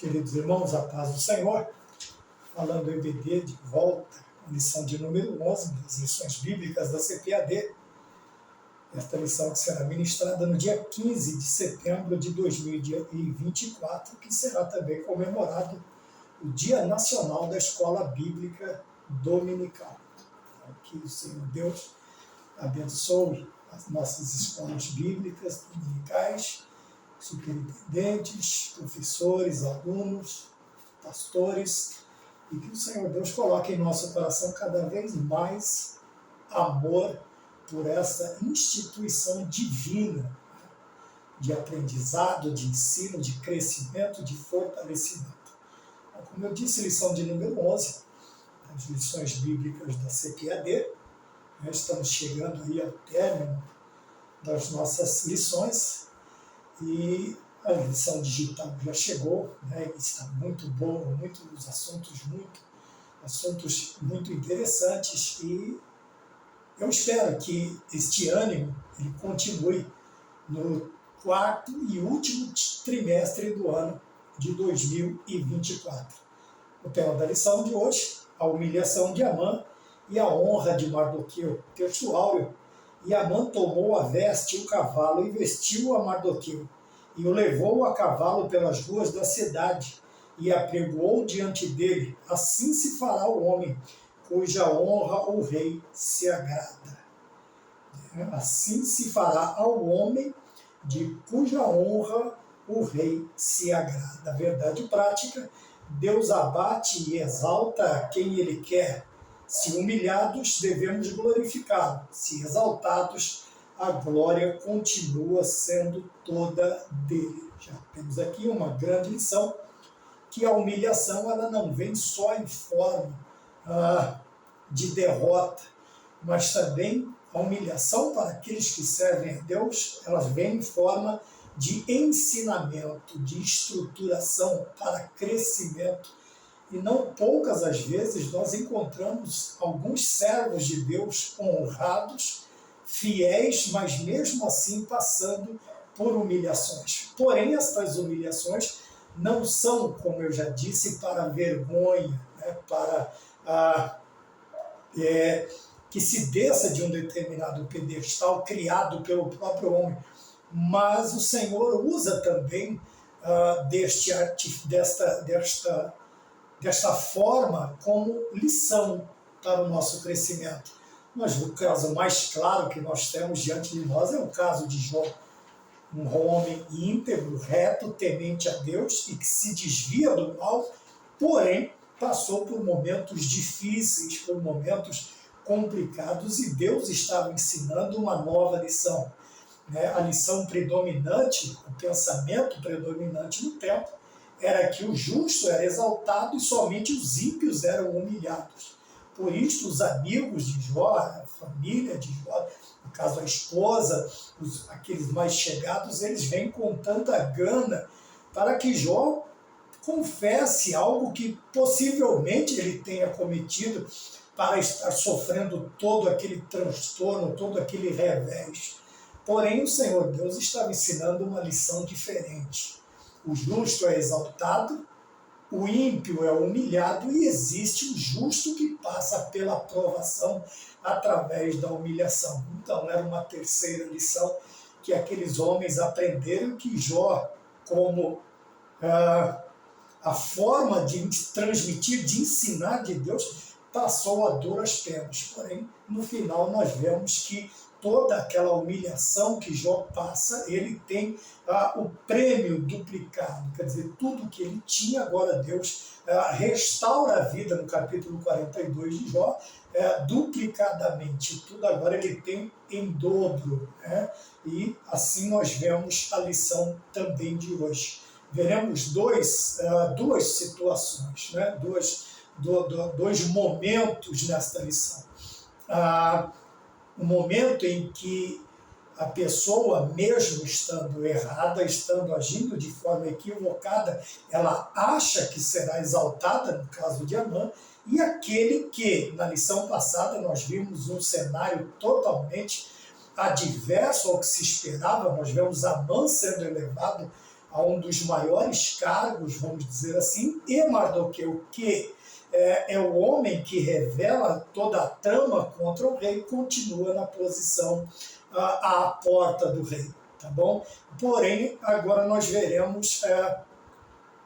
Queridos irmãos, a paz do Senhor, falando o EBD de volta, a lição de número 11 das lições bíblicas da CPAD, esta lição que será ministrada no dia 15 de setembro de 2024, que será também comemorado o Dia Nacional da Escola Bíblica Dominical. Então, que o Senhor Deus abençoe as nossas escolas bíblicas dominicais, superintendentes, professores, alunos, pastores, e que o Senhor Deus coloque em nosso coração cada vez mais amor por essa instituição divina de aprendizado, de ensino, de crescimento, de fortalecimento. Então, como eu disse, lição de número 11, as lições bíblicas da CPAD, nós estamos chegando aí ao término das nossas lições, e a lição digital já chegou, né? Está muito boa, muitos assuntos muito interessantes, e eu espero que este ânimo ele continue no quarto e último trimestre do ano de 2024. O tema da lição de hoje, a humilhação de Amã e a honra de Mardoqueu. Texto áureo. E Amã tomou a veste e o cavalo e vestiu a Mardoqueu, e o levou a cavalo pelas ruas da cidade, e apregoou diante dele. Assim se fará o homem, cuja honra o rei se agrada. Assim se fará ao homem, de cuja honra o rei se agrada. A verdade prática, Deus abate e exalta quem ele quer. Se humilhados, devemos glorificá-lo. Se exaltados, a glória continua sendo toda dele. Já temos aqui uma grande lição, que a humilhação ela não vem só em forma de derrota, mas também a humilhação para aqueles que servem a Deus, elas vêm em forma de ensinamento, de estruturação para crescimento. E não poucas as vezes nós encontramos alguns servos de Deus honrados, fiéis, mas mesmo assim passando por humilhações. Porém, estas humilhações não são, como eu já disse, para vergonha, né, para que se desça de um determinado pedestal criado pelo próprio homem. Mas o Senhor usa também desta forma como lição para o nosso crescimento. Mas o caso mais claro que nós temos diante de nós é o caso de Jó, um homem íntegro, reto, temente a Deus e que se desvia do mal, porém passou por momentos difíceis, por momentos complicados, e Deus estava ensinando uma nova lição. A lição predominante, o pensamento predominante no tempo, era que o justo era exaltado e somente os ímpios eram humilhados. Por isso, os amigos de Jó, a família de Jó, no caso a esposa, aqueles mais chegados, eles vêm com tanta gana para que Jó confesse algo que possivelmente ele tenha cometido para estar sofrendo todo aquele transtorno, todo aquele revés. Porém, o Senhor Deus estava ensinando uma lição diferente. O justo é exaltado, o ímpio é humilhado, e existe o justo que passa pela provação através da humilhação. Então, era uma terceira lição que aqueles homens aprenderam, que Jó, como a forma de transmitir, de ensinar de Deus, passou a duras penas. Porém, no final, nós vemos que toda aquela humilhação que Jó passa, ele tem o prêmio duplicado. Quer dizer, tudo que ele tinha, agora Deus restaura a vida, no capítulo 42 de Jó, duplicadamente. Tudo agora ele tem em dobro. E assim nós vemos a lição também de hoje. Veremos duas situações, dois momentos nesta lição. O momento em que a pessoa, mesmo estando errada, estando agindo de forma equivocada, ela acha que será exaltada, no caso de Amã, e aquele que, na lição passada, nós vimos um cenário totalmente adverso ao que se esperava. Nós vemos Amã sendo elevado a um dos maiores cargos, vamos dizer assim, e Mardoqueu, que é o homem que revela toda a trama contra o rei, continua na posição à porta do rei, tá bom? Porém, agora nós veremos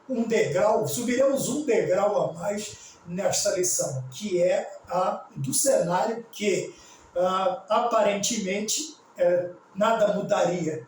um degrau, subiremos um degrau a mais nesta lição, que é a do cenário que aparentemente nada mudaria,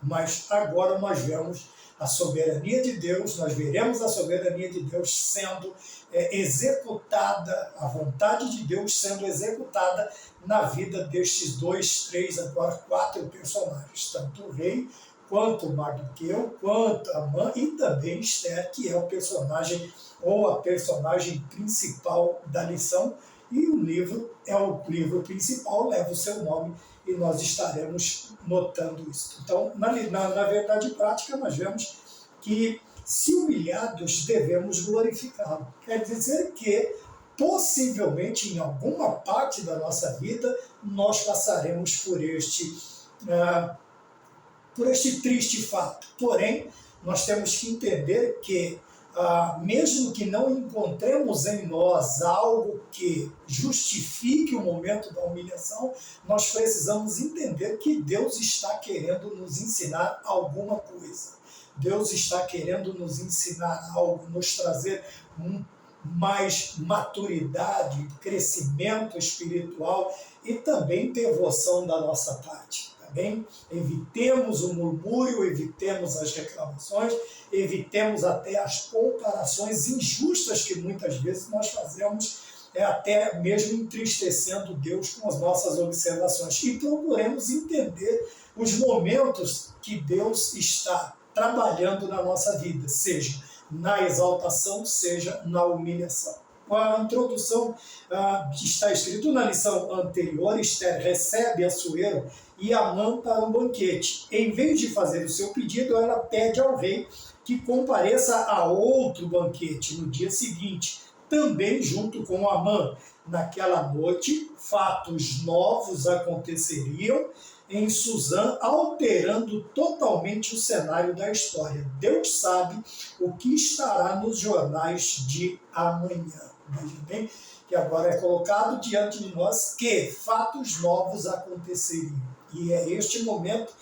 mas agora nós vemos a soberania de Deus, nós veremos a soberania de Deus sendo executada, a vontade de Deus sendo executada na vida destes 2, 3, agora 4 personagens, tanto o rei, quanto Mardoqueu, quanto Amã e também Esther, que é o personagem ou a personagem principal da lição, e o livro é o livro principal, leva o seu nome, e nós estaremos notando isso. Então, na verdade prática, nós vemos que, se humilhados, devemos glorificá-lo. Quer dizer que, possivelmente, em alguma parte da nossa vida, nós passaremos por este triste fato. Porém, nós temos que entender que, mesmo que não encontremos em nós algo que justifique o momento da humilhação, nós precisamos entender que Deus está querendo nos ensinar alguma coisa. Deus está querendo nos ensinar algo, nos trazer mais maturidade, crescimento espiritual e também devoção da nossa parte. Bem, evitemos o murmúrio, evitemos as reclamações, evitemos até as comparações injustas que muitas vezes nós fazemos, até mesmo entristecendo Deus com as nossas observações. E procuremos entender os momentos que Deus está trabalhando na nossa vida, seja na exaltação, seja na humilhação. A introdução está escrito na lição anterior: Esther recebe Assuero e Amã para um banquete. Em vez de fazer o seu pedido, ela pede ao rei que compareça a outro banquete no dia seguinte, também junto com Amã. Naquela noite, fatos novos aconteceriam em Suzã, alterando totalmente o cenário da história. Deus sabe o que estará nos jornais de amanhã. Veja bem que agora é colocado diante de nós que fatos novos aconteceriam. E é este momento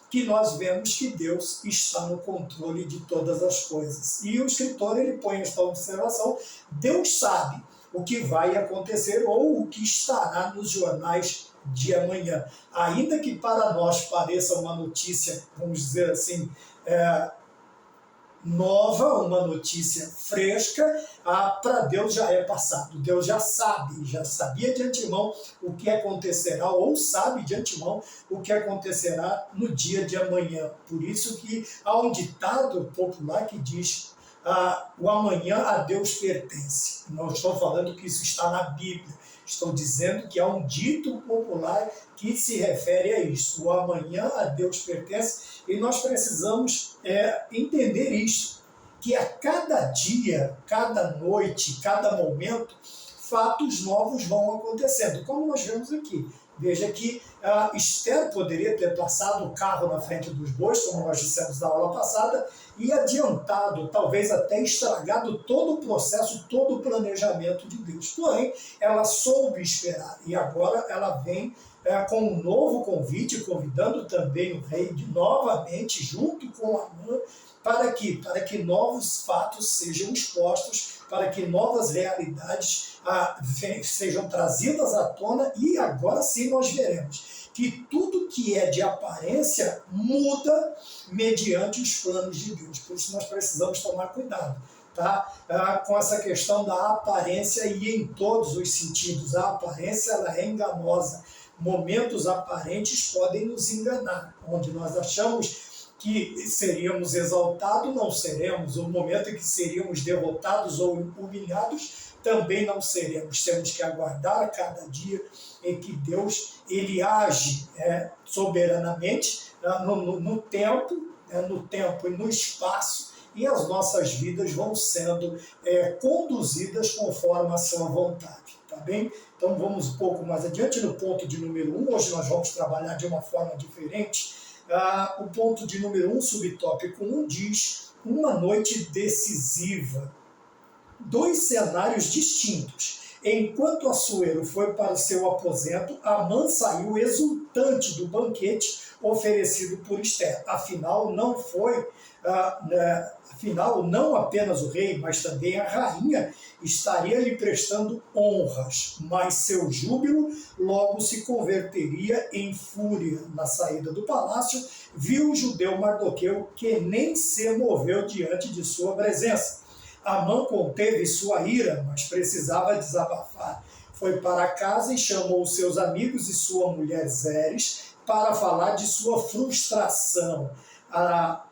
que nós vemos que Deus está no controle de todas as coisas. E o escritor ele põe esta observação: Deus sabe o que vai acontecer ou o que estará nos jornais de amanhã. Ainda que para nós pareça uma notícia, vamos dizer assim, nova, uma notícia fresca, para Deus já é passado. Deus já sabe, já sabia de antemão o que acontecerá, ou sabe de antemão o que acontecerá no dia de amanhã. Por isso que há um ditado popular que diz: o amanhã a Deus pertence. Não estou falando que isso está na Bíblia. Estou dizendo que há um dito popular que se refere a isso. O amanhã a Deus pertence, e nós precisamos entender isso, que a cada dia, cada noite, cada momento, fatos novos vão acontecendo, como nós vemos aqui. Veja que Esther poderia ter passado o carro na frente dos bois, como nós dissemos na aula passada, e adiantado, talvez até estragado todo o processo, todo o planejamento de Deus. Porém, ela soube esperar, e agora ela vem com um novo convite, convidando também o rei novamente, junto com Amã, para que novos fatos sejam expostos, para que novas realidades sejam trazidas à tona, e agora sim nós veremos que tudo que é de aparência muda mediante os planos de Deus. Por isso nós precisamos tomar cuidado, tá? Com essa questão da aparência, e em todos os sentidos. A aparência ela é enganosa. Momentos aparentes podem nos enganar, onde nós achamos que seríamos exaltados, não seremos. O momento em que seríamos derrotados ou humilhados, também não seremos. Temos que aguardar cada dia em que Deus ele age soberanamente no tempo e no espaço, e as nossas vidas vão sendo conduzidas conforme a sua vontade. Tá bem? Então vamos um pouco mais adiante no ponto de número 1. Hoje nós vamos trabalhar de uma forma diferente. O ponto de número 1, subtópico 1, diz uma noite decisiva. Dois cenários distintos. Enquanto Assuero foi para o seu aposento, Amã saiu exultante do banquete oferecido por Ester. Afinal, não apenas o rei, mas também a rainha estaria lhe prestando honras, mas seu júbilo logo se converteria em fúria. Na saída do palácio, viu o judeu Mardoqueu, que nem se moveu diante de sua presença. Amã conteve sua ira, mas precisava desabafar. Foi para casa e chamou seus amigos e sua mulher Zeres para falar de sua frustração. A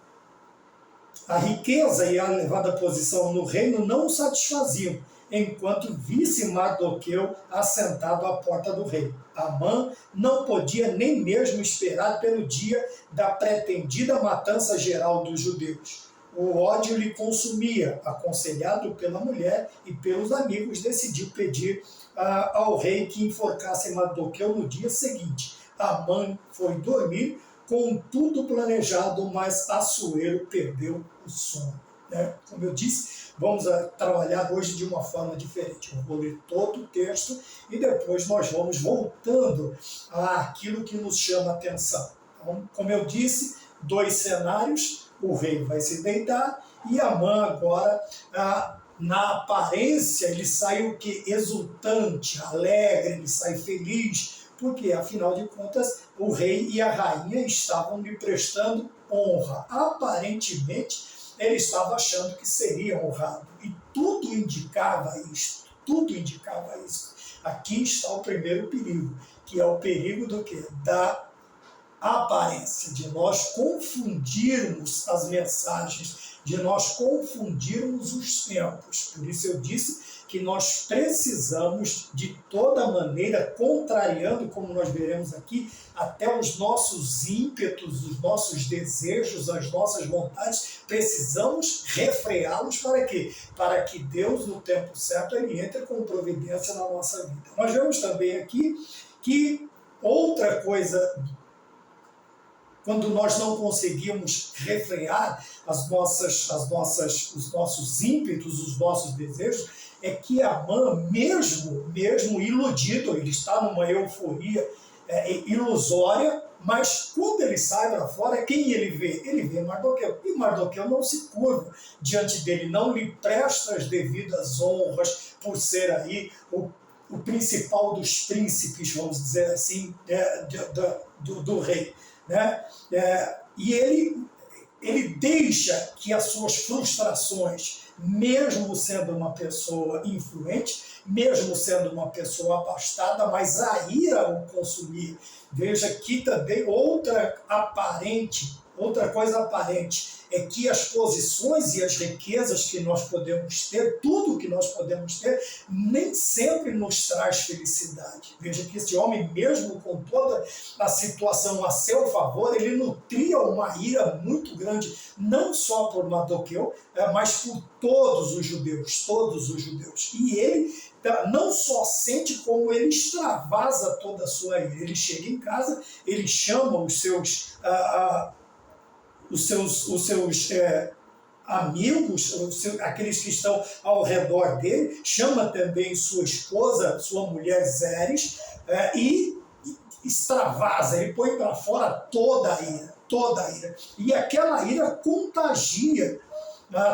riqueza e a elevada posição no reino não o satisfaziam, enquanto visse Mardoqueu assentado à porta do rei. Amã não podia nem mesmo esperar pelo dia da pretendida matança geral dos judeus. O ódio lhe consumia. Aconselhado pela mulher e pelos amigos, decidiu pedir ao rei que enforcasse Mardoqueu no dia seguinte. Amã foi dormir com tudo planejado, mas Assuero perdeu o sono. Como eu disse, vamos trabalhar hoje de uma forma diferente. Eu vou ler todo o texto e depois nós vamos voltando àquilo que nos chama a atenção. Então, como eu disse, dois cenários. O rei vai se deitar e Amã agora, na aparência, ele sai o que? Exultante, alegre, ele sai feliz, porque, afinal de contas, o rei e a rainha estavam lhe prestando honra. Aparentemente, ele estava achando que seria honrado. E tudo indicava isso. Tudo indicava isso. Aqui está o primeiro perigo, que é o perigo do quê? Da aparência, de nós confundirmos as mensagens, de nós confundirmos os tempos. Por isso eu disse que nós precisamos, de toda maneira, contrariando, como nós veremos aqui, até os nossos ímpetos, os nossos desejos, as nossas vontades, precisamos refreá-los para quê? Para que Deus, no tempo certo, ele entre com providência na nossa vida. Nós vemos também aqui que outra coisa, quando nós não conseguimos refrear os nossos ímpetos, os nossos desejos, é que Amã, mesmo iludido, ele está numa euforia ilusória, mas quando ele sai para fora, quem ele vê? Ele vê Mardoqueu. E Mardoqueu não se curva diante dele, não lhe presta as devidas honras por ser aí o principal dos príncipes, vamos dizer assim, do rei. E ele deixa que as suas frustrações, mesmo sendo uma pessoa influente, mesmo sendo uma pessoa abastada, mas a ira o consumir. Veja aqui também outra coisa aparente, é que as posições e as riquezas que nós podemos ter, tudo que nós podemos ter, nem sempre nos traz felicidade. Veja que esse homem, mesmo com toda a situação a seu favor, ele nutria uma ira muito grande, não só por Mardoqueu, mas por todos os judeus. E ele não só sente, como ele extravasa toda a sua ira. Ele chega em casa, ele chama os seus amigos, aqueles que estão ao redor dele, chama também sua esposa, sua mulher Zeres, e extravasa, ele põe para fora toda a ira. E aquela ira contagia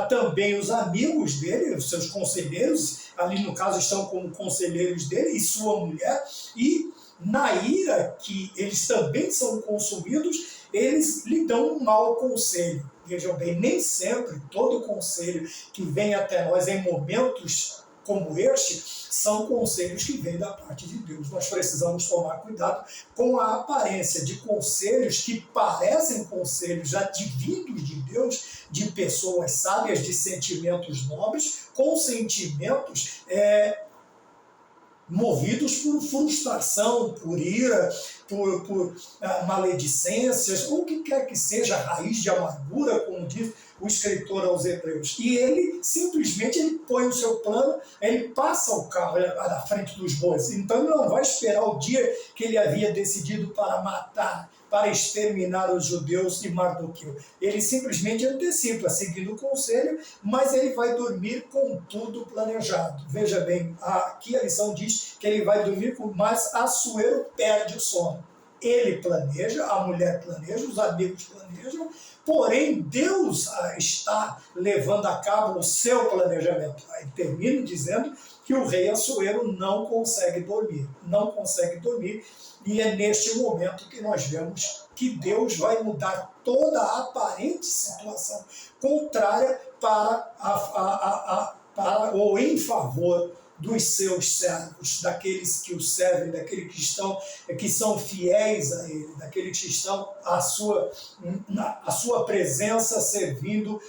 também os amigos dele, os seus conselheiros, ali no caso estão como conselheiros dele, e sua mulher, e na ira que eles também são consumidos, eles lhe dão um mau conselho. Vejam bem, nem sempre todo conselho que vem até nós em momentos como este são conselhos que vêm da parte de Deus. Nós precisamos tomar cuidado com a aparência de conselhos que parecem conselhos advindos de Deus, de pessoas sábias, de sentimentos nobres, com sentimentos movidos por frustração, por ira, por maledicências, ou o que quer que seja, raiz de amargura, como diz o escritor aos Hebreus. E ele simplesmente põe o seu plano, ele passa o carro à frente dos bois. Então ele não vai esperar o dia que ele havia decidido para matar para exterminar os judeus de Mardoqueu. Ele simplesmente antecipa, seguindo o conselho, mas ele vai dormir com tudo planejado. Veja bem, aqui a lição diz que ele vai dormir com, mas Assuero perde o sono. Ele planeja, a mulher planeja, os amigos planejam, porém Deus está levando a cabo o seu planejamento. Aí termino dizendo que o rei Assuero não consegue dormir, e é neste momento que nós vemos que Deus vai mudar toda a aparente situação contrária para ou em favor dos seus servos, daqueles que o servem, daqueles que são fiéis a ele, daqueles que estão à sua presença servindo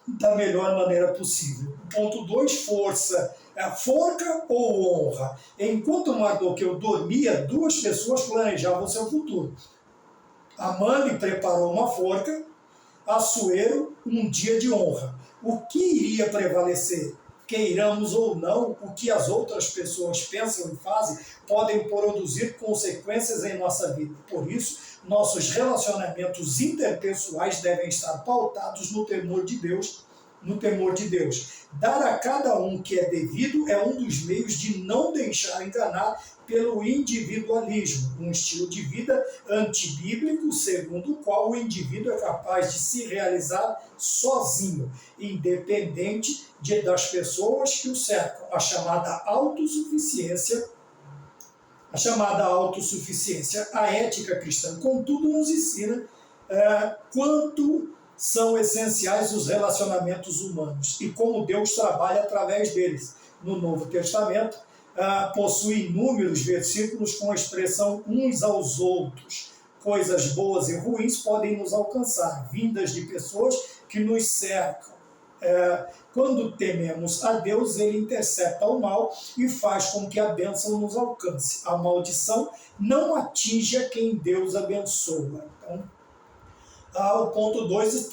da melhor maneira possível. Ponto 2, força. Forca ou honra? Enquanto Mardoqueu dormia, duas pessoas planejavam seu futuro. Amã lhe preparou uma forca, Assuero um dia de honra. O que iria prevalecer? Queiramos ou não, o que as outras pessoas pensam e fazem podem produzir consequências em nossa vida. Por isso, nossos relacionamentos interpessoais devem estar pautados no temor de Deus. Dar a cada um o que é devido é um dos meios de não deixar enganar pelo individualismo, um estilo de vida antibíblico, segundo o qual o indivíduo é capaz de se realizar sozinho, independente das pessoas que o cercam. A chamada autossuficiência, a ética cristã, contudo, nos ensina quanto são essenciais os relacionamentos humanos e como Deus trabalha através deles. No Novo Testamento, possui inúmeros versículos com a expressão uns aos outros. Coisas boas e ruins podem nos alcançar, vindas de pessoas que nos cercam. Quando tememos a Deus, ele intercepta o mal e faz com que a bênção nos alcance. A maldição não atinge a quem Deus abençoa. Então, o ponto 2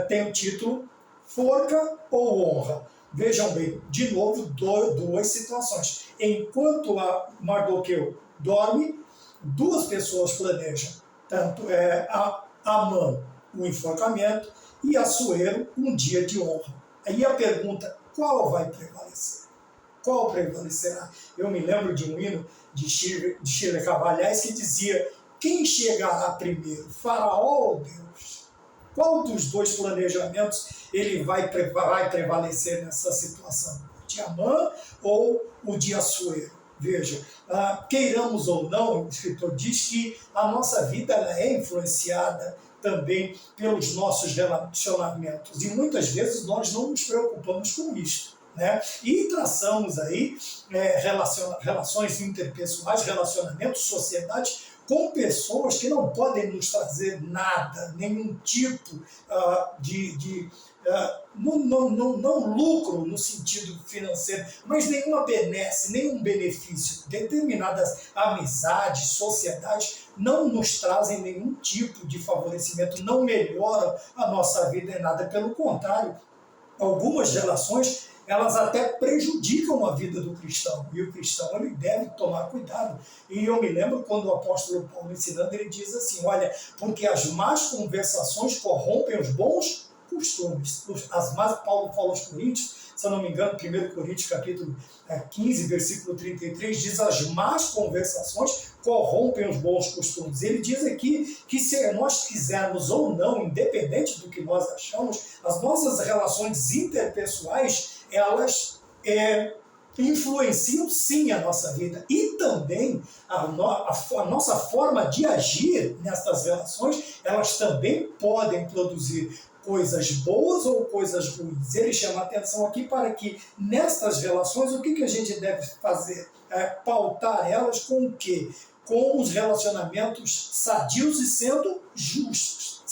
tem o título Forca ou Honra. Vejam bem, de novo, duas situações. Enquanto Mardoqueu dorme, duas pessoas planejam. Tanto Amã, o enforcamento, e Assuero, um dia de honra. Aí a pergunta, qual vai prevalecer? Qual prevalecerá? Eu me lembro de um hino de Shirley Cavalhais que dizia: quem chegará primeiro, Faraó ou Deus? Qual dos dois planejamentos ele vai prevalecer nessa situação? O de Amã ou o de Assuero? Veja, queiramos ou não, o escritor diz que a nossa vida ela é influenciada também pelos nossos relacionamentos. E muitas vezes nós não nos preocupamos com isso, né? E traçamos aí relações interpessoais, relacionamentos, sociedades, com pessoas que não podem nos trazer nada, nenhum tipo não lucro no sentido financeiro, mas nenhuma benesse, nenhum benefício. Determinadas amizades, sociedades não nos trazem nenhum tipo de favorecimento, não melhoram a nossa vida em nada, pelo contrário, algumas relações elas até prejudicam a vida do cristão, e o cristão ele deve tomar cuidado. E eu me lembro quando o apóstolo Paulo ensinando, ele diz assim, olha, porque as más conversações corrompem os bons costumes. Paulo fala aos Coríntios, se eu não me engano, 1 Coríntios capítulo 15, versículo 33, diz: as más conversações corrompem os bons costumes. Ele diz aqui que se nós quisermos ou não, independente do que nós achamos, as nossas relações interpessoais, elas influenciam sim a nossa vida, e também a nossa forma de agir nessas relações, elas também podem produzir coisas boas ou coisas ruins. Ele chama a atenção aqui para que nestas relações o que a gente deve fazer? Pautar elas com o quê? Com os relacionamentos sadios e sendo justos.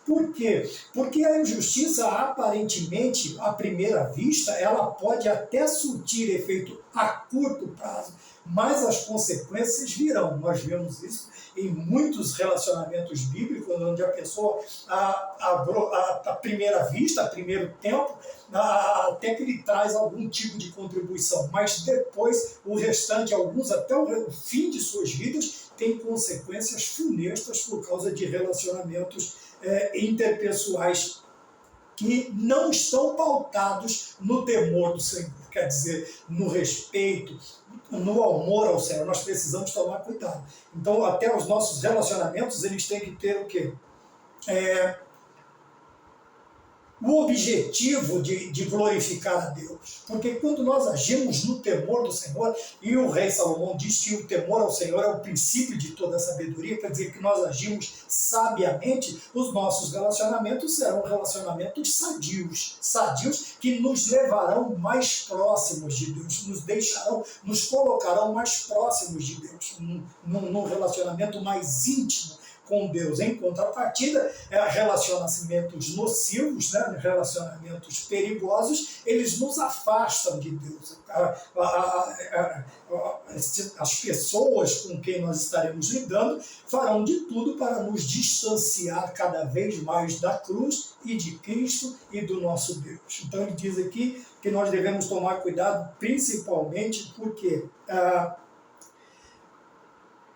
Por quê? Porque a injustiça, aparentemente, à primeira vista, ela pode até surtir efeito a curto prazo, mas as consequências virão. Nós vemos isso em muitos relacionamentos bíblicos, onde a pessoa, à primeira vista, a primeiro tempo, até que ele traz algum tipo de contribuição, mas depois o restante, alguns até o fim de suas vidas, tem consequências funestas por causa de relacionamentos interpessoais que não estão pautados no temor do Senhor, quer dizer, no respeito, no amor ao Senhor. Nós precisamos tomar cuidado. Então, até os nossos relacionamentos, eles têm que ter o quê? O objetivo de glorificar a Deus. Porque quando nós agimos no temor do Senhor, e o rei Salomão diz que o temor ao Senhor é o princípio de toda a sabedoria, quer dizer que nós agimos sabiamente, os nossos relacionamentos serão relacionamentos sadios que nos levarão mais próximos de Deus, nos colocarão mais próximos de Deus, num relacionamento mais íntimo com Deus. Em contrapartida, relacionamentos nocivos, né, relacionamentos perigosos, eles nos afastam de Deus. As pessoas com quem nós estaremos lidando farão de tudo para nos distanciar cada vez mais da cruz e de Cristo e do nosso Deus. Então ele diz aqui que nós devemos tomar cuidado, principalmente porque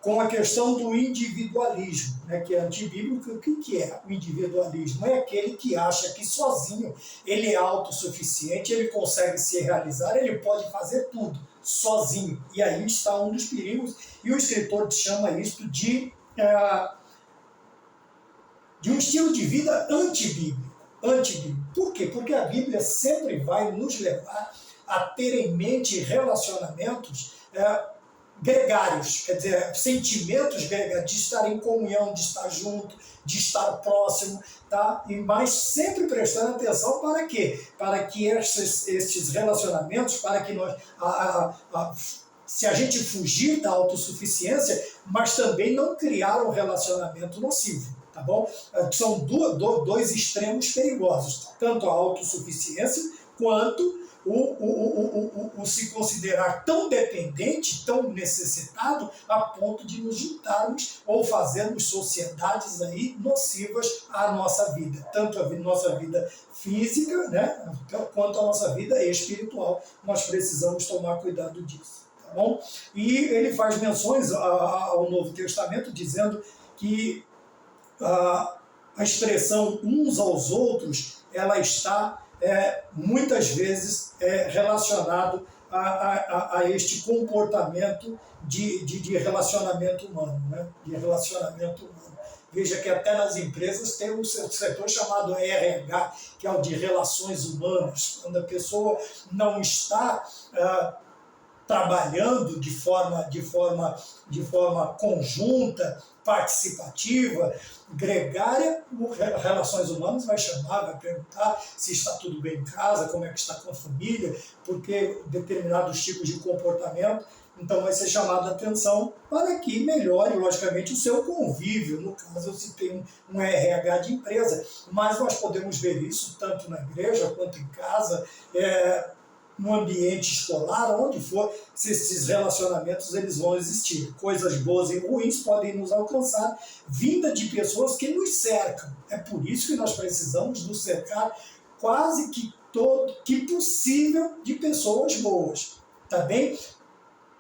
com a questão do individualismo, né, que é antibíblico. O que é o individualismo? É aquele que acha que sozinho ele é autossuficiente, ele consegue se realizar, ele pode fazer tudo sozinho. E aí está um dos perigos, e o escritor chama isso de um estilo de vida antibíblico. Por quê? Porque a Bíblia sempre vai nos levar a ter em mente relacionamentos gregários, quer dizer, sentimentos gregários, de estar em comunhão, de estar junto, de estar próximo, tá? Mas sempre prestando atenção para quê? Para que estes relacionamentos, para que nós, se a gente fugir da autossuficiência, mas também não criar um relacionamento nocivo, tá bom? São dois extremos perigosos, tanto a autossuficiência quanto o se considerar tão dependente, tão necessitado, a ponto de nos juntarmos ou fazermos sociedades aí nocivas à nossa vida, tanto a nossa vida física, né, quanto a nossa vida espiritual. Nós precisamos tomar cuidado disso, tá bom? E ele faz menções ao Novo Testamento dizendo que a expressão uns aos outros, ela está muitas vezes relacionado a este comportamento de relacionamento humano, né? De relacionamento humano. Veja que até nas empresas tem um setor chamado RH, que é o de relações humanas, quando a pessoa não está trabalhando de forma conjunta, participativa, gregária, Relações Humanas vai chamar, vai perguntar se está tudo bem em casa, como é que está com a família, porque determinados tipos de comportamento, então vai ser chamado a atenção para que melhore, logicamente, o seu convívio, no caso, se tem um RH de empresa. Mas nós podemos ver isso tanto na igreja quanto em casa, no ambiente escolar, onde for, se esses relacionamentos eles vão existir. Coisas boas e ruins podem nos alcançar, vinda de pessoas que nos cercam. É por isso que nós precisamos nos cercar quase que possível de pessoas boas. Tá bem?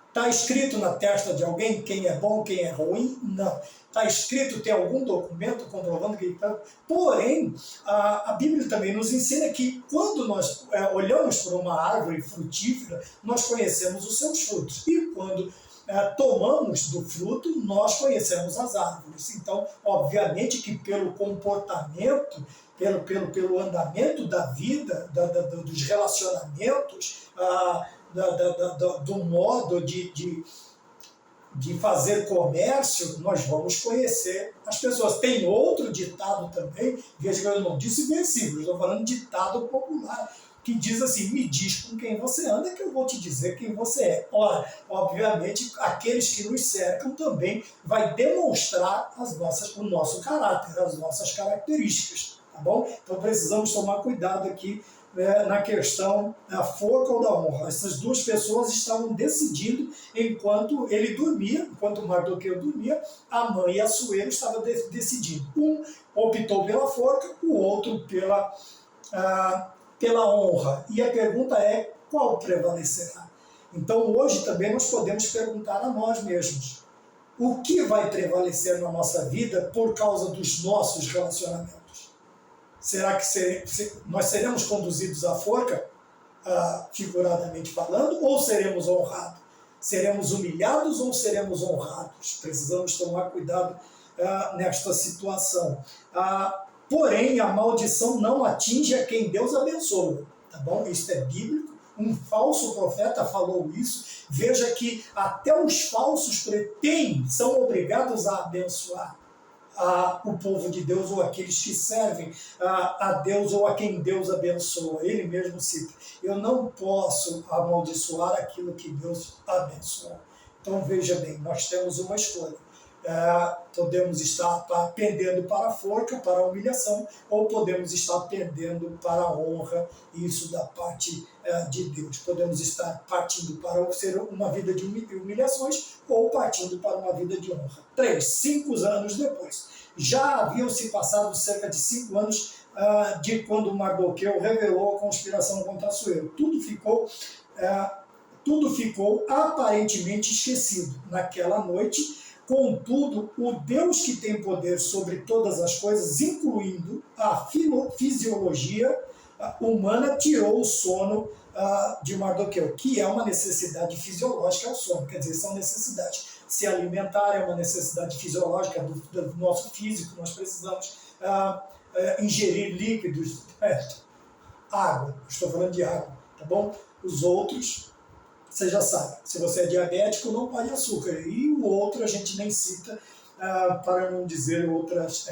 Está escrito na testa de alguém quem é bom, quem é ruim? Não. Está escrito, tem algum documento comprovando que ele está... Porém, a Bíblia também nos ensina que quando nós olhamos para uma árvore frutífera, nós conhecemos os seus frutos. E quando tomamos do fruto, nós conhecemos as árvores. Então, obviamente que pelo comportamento, pelo andamento da vida, dos relacionamentos, do modo de fazer comércio, nós vamos conhecer as pessoas. Tem outro ditado também, veja que eu não disse versículo, estou falando ditado popular, que diz assim: me diz com quem você anda que eu vou te dizer quem você é. Ora, obviamente, aqueles que nos cercam também vai demonstrar o nosso caráter, as nossas características, tá bom? Então precisamos tomar cuidado aqui na questão da forca ou da honra. Essas duas pessoas estavam decidindo enquanto ele dormia, enquanto Mardoqueu dormia, a mãe Assuero estava decidindo. Um optou pela forca, o outro pela honra. E a pergunta é: qual prevalecerá? Então hoje também nós podemos perguntar a nós mesmos: o que vai prevalecer na nossa vida por causa dos nossos relacionamentos? Será que nós seremos conduzidos à forca, figuradamente falando, ou seremos honrados? Seremos humilhados ou seremos honrados? Precisamos tomar cuidado nesta situação. Porém, a maldição não atinge a quem Deus abençoa. Tá bom? Isso é bíblico. Um falso profeta falou isso. Veja que até os falsos são obrigados a abençoar o povo de Deus ou aqueles que servem a Deus ou a quem Deus abençoa. Ele mesmo cita: eu não posso amaldiçoar aquilo que Deus abençoa. Então veja bem, nós temos uma escolha. Podemos estar pendendo para a forca, para a humilhação, ou podemos estar pendendo para a honra, isso da parte de Deus. Podemos estar partindo para ser uma vida de humilhações ou partindo para uma vida de honra. 5 anos depois, já haviam se passado cerca de 5 anos de quando Mardoqueu revelou a conspiração contra Assuero. Tudo ficou aparentemente esquecido naquela noite. Contudo, o Deus que tem poder sobre todas as coisas, incluindo a fisiologia humana, tirou o sono de Mardoqueu, que é uma necessidade fisiológica ao sono. Quer dizer, são necessidades. Se alimentar é uma necessidade fisiológica do nosso físico, nós precisamos ingerir líquidos, água, estou falando de água, tá bom? Os outros, você já sabe, se você é diabético, não pode açúcar. E o outro a gente nem cita, para não dizer outras.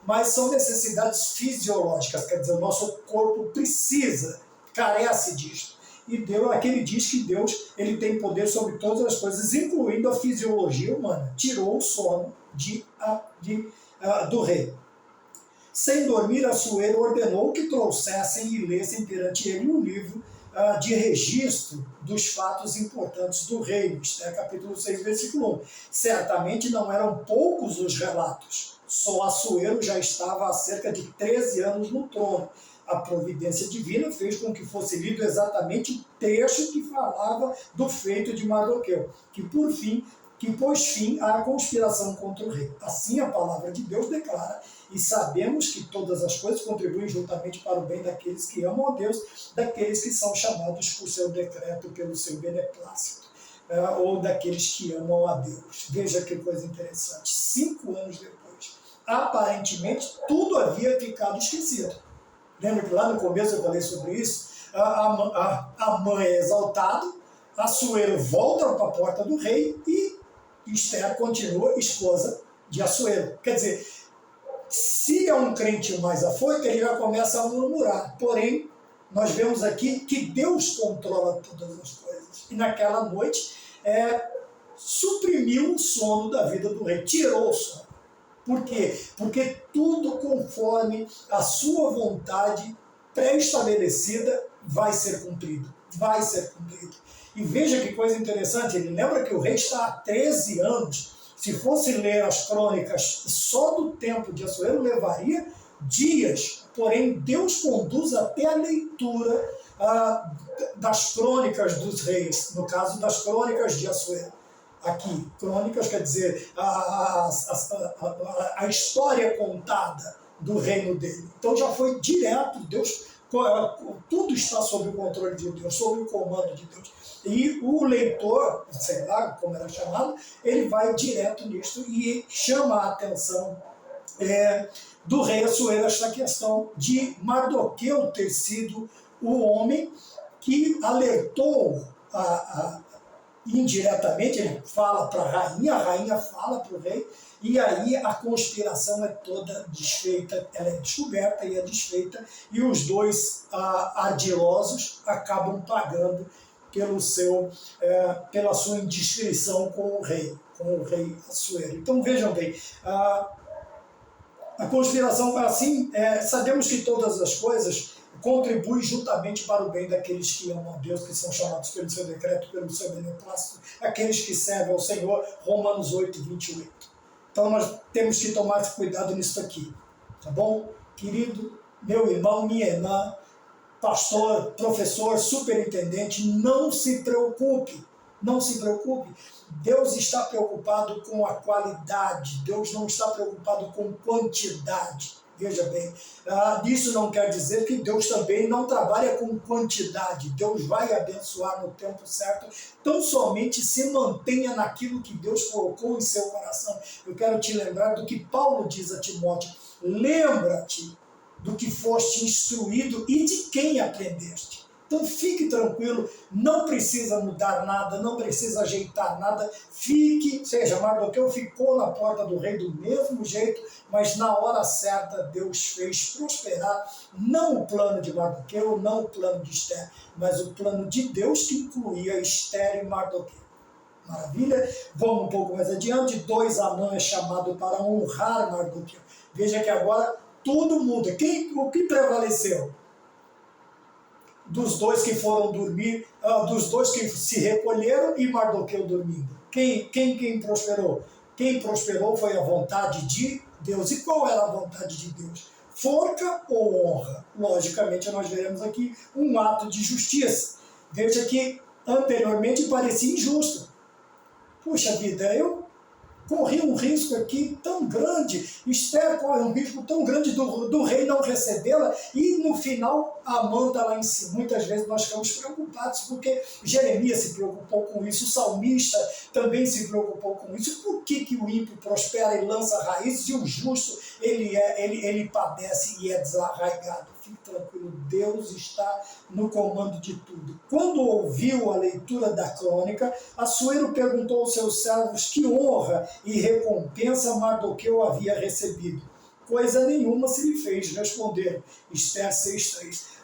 Mas são necessidades fisiológicas, quer dizer, o nosso corpo precisa, carece disso. E Deus, aqui ele diz que Deus ele tem poder sobre todas as coisas, incluindo a fisiologia humana. Tirou o sono do rei. Sem dormir, Assuero ordenou que trouxessem e lessem perante ele um livro de registro dos fatos importantes do reino. Capítulo 6, versículo 1. Certamente não eram poucos os relatos. Só Assuero já estava há cerca de 13 anos no trono. A providência divina fez com que fosse lido exatamente o trecho que falava do feito de Mardoqueu, que pôs fim à conspiração contra o rei. Assim a palavra de Deus declara: e sabemos que todas as coisas contribuem juntamente para o bem daqueles que amam a Deus, daqueles que são chamados por seu decreto, pelo seu beneplácito, ou daqueles que amam a Deus. Veja que coisa interessante. 5 anos depois, aparentemente tudo havia ficado esquecido. Lembra que lá no começo eu falei sobre isso? A mãe é exaltada, Assuero volta para a porta do rei e Esther continua esposa de Assuero. Quer dizer, se é um crente mais afoito, ele já começa a murmurar. Porém, nós vemos aqui que Deus controla todas as coisas. E naquela noite, suprimiu o sono da vida do rei, tirou o sono. Por quê? Porque tudo conforme a sua vontade pré-estabelecida vai ser cumprido. Vai ser cumprido. E veja que coisa interessante, ele lembra que o rei está há 13 anos. Se fosse ler as crônicas só do tempo de Assuero, levaria dias. Porém, Deus conduz até a leitura das crônicas dos reis, no caso das crônicas de Assuero. Aqui, crônicas quer dizer a história contada do reino dele. Então já foi direto, Deus, tudo está sob o controle de Deus, sob o comando de Deus. E o leitor, sei lá como era chamado, ele vai direto nisto e chama a atenção do rei Assuero esta questão de Mardoqueu ter sido o homem que alertou indiretamente, ele fala para a rainha fala para o rei, e aí a conspiração é toda desfeita, ela é descoberta e é desfeita, e os dois ardilosos acabam pagando pela sua indiscrição com o rei Assuero. Então vejam bem, a conspiração assim, sabemos que todas as coisas contribui juntamente para o bem daqueles que amam a Deus, que são chamados pelo seu decreto, pelo seu beneplácito, aqueles que servem ao Senhor, Romanos 8, 28. Então nós temos que tomar cuidado nisso aqui, tá bom? Querido, meu irmão, minha irmã, pastor, professor, superintendente, não se preocupe, Não se preocupe. Deus está preocupado com a qualidade, Deus não está preocupado com quantidade. Veja bem, isso não quer dizer que Deus também não trabalha com quantidade. Deus vai abençoar no tempo certo, tão somente se mantenha naquilo que Deus colocou em seu coração. Eu quero te lembrar do que Paulo diz a Timóteo: lembra-te do que foste instruído e de quem aprendeste. Então fique tranquilo, não precisa mudar nada, não precisa ajeitar nada, seja, Mardoqueu ficou na porta do rei do mesmo jeito, mas na hora certa Deus fez prosperar, não o plano de Mardoqueu, não o plano de Esther, mas o plano de Deus que incluía Esther e Mardoqueu. Maravilha? Vamos um pouco mais adiante. Amã é chamado para honrar Mardoqueu. Veja que agora tudo muda. O que prevaleceu? Dos dois que foram dormir, dos dois que se recolheram e Mardoqueu dormindo. Quem prosperou? Quem prosperou foi a vontade de Deus. E qual era a vontade de Deus? Forca ou honra? Logicamente, nós veremos aqui um ato de justiça. Veja que anteriormente parecia injusto. Puxa vida, eu corri um risco aqui tão grande, Esther corre um risco tão grande do rei não recebê-la, e no final Amã está lá em cima. Muitas vezes nós ficamos preocupados porque Jeremias se preocupou com isso, o salmista também se preocupou com isso. Por que o ímpio prospera e lança raízes e o justo ele padece e é desarraigado? Fique tranquilo, Deus está no comando de tudo. Quando ouviu a leitura da crônica, Assuero perguntou aos seus servos que honra e recompensa Mardoqueu havia recebido. Coisa nenhuma se lhe fez, responderam. Esther 6,3.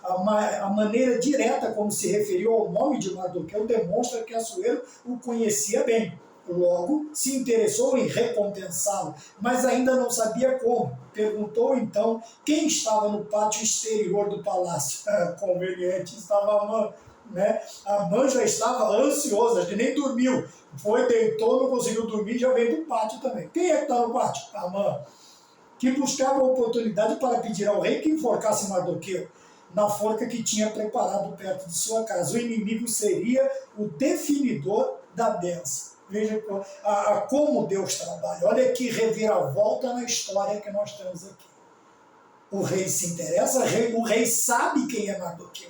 A maneira direta como se referiu ao nome de Mardoqueu demonstra que Assuero o conhecia bem. Logo, se interessou em recompensá-lo, mas ainda não sabia como. Perguntou então quem estava no pátio exterior do palácio. Conveniente, estava Amã. Amã já estava ansiosa, que nem dormiu. Deitou, não conseguiu dormir, já veio do pátio também. Quem é que está no pátio? Amã, que buscava a oportunidade para pedir ao rei que enforcasse Mardoqueu na forca que tinha preparado perto de sua casa. O inimigo seria o definidor da bênção. Veja como Deus trabalha. Olha que reviravolta na história que nós temos aqui. O rei se interessa, o rei sabe quem é Mardoqueu.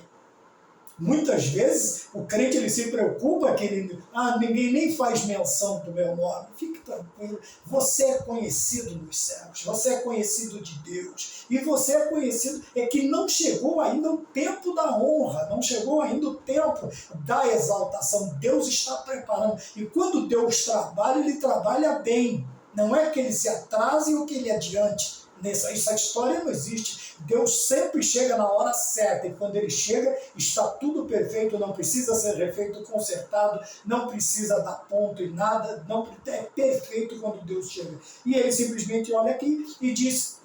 Muitas vezes o crente ele se preocupa que ninguém nem faz menção do meu nome. Fique tranquilo, você é conhecido nos céus, você é conhecido de Deus, e você é conhecido, é que não chegou ainda o tempo da honra, não chegou ainda o tempo da exaltação. Deus está preparando, e quando Deus trabalha, ele trabalha bem, não é que ele se atrase ou que ele adiante. Essa história não existe. Deus sempre chega na hora certa, e quando ele chega, está tudo perfeito, não precisa ser refeito, consertado, não precisa dar ponto em nada, não é perfeito quando Deus chega. E ele simplesmente olha aqui e diz: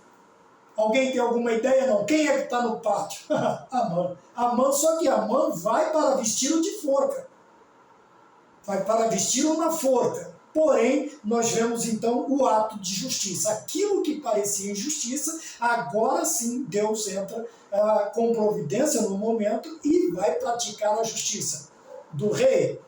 alguém tem alguma ideia? Não. Quem é que está no pátio? Amã, só que Amã vai para vesti-lo de forca. Vai para vesti-lo na forca. Porém, nós vemos então o ato de justiça. Aquilo que parecia injustiça, agora sim Deus entra com providência no momento e vai praticar a justiça. Do rei,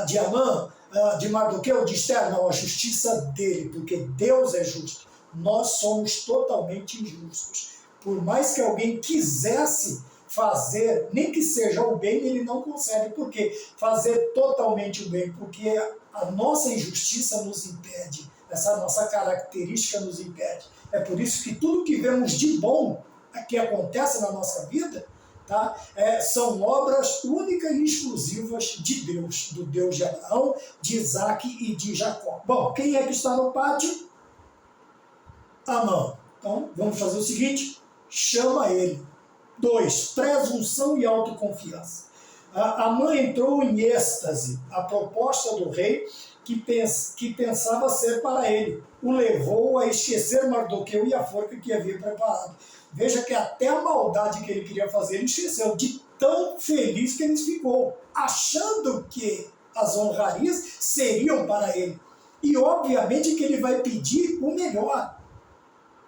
de Amã, de Mardoqueu, de Esther, não, a justiça dele, porque Deus é justo. Nós somos totalmente injustos. Por mais que alguém quisesse fazer, nem que seja o bem, ele não consegue. Por quê? Fazer totalmente o bem, porque a nossa injustiça nos impede, essa nossa característica nos impede. É por isso que tudo que vemos de bom que acontece na nossa vida, tá? São obras únicas e exclusivas de Deus, do Deus de Abraão, de Isaac e de Jacó. Bom, quem é que está no pátio? Amã. Então, vamos fazer o seguinte, chama ele. 2. Presunção e autoconfiança. Amã entrou em êxtase. A proposta do rei, que pensava ser para ele, o levou a esquecer Mardoqueu e a forca que havia preparado. Veja que até a maldade que ele queria fazer, ele esqueceu, de tão feliz que ele ficou, achando que as honrarias seriam para ele. E obviamente que ele vai pedir o melhor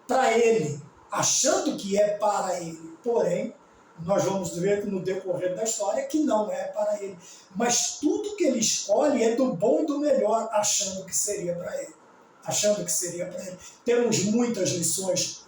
para ele, achando que é para ele. Porém, Nós vamos ver no decorrer da história que não é para ele. Mas tudo que ele escolhe é do bom e do melhor, achando que seria para ele. Temos muitas lições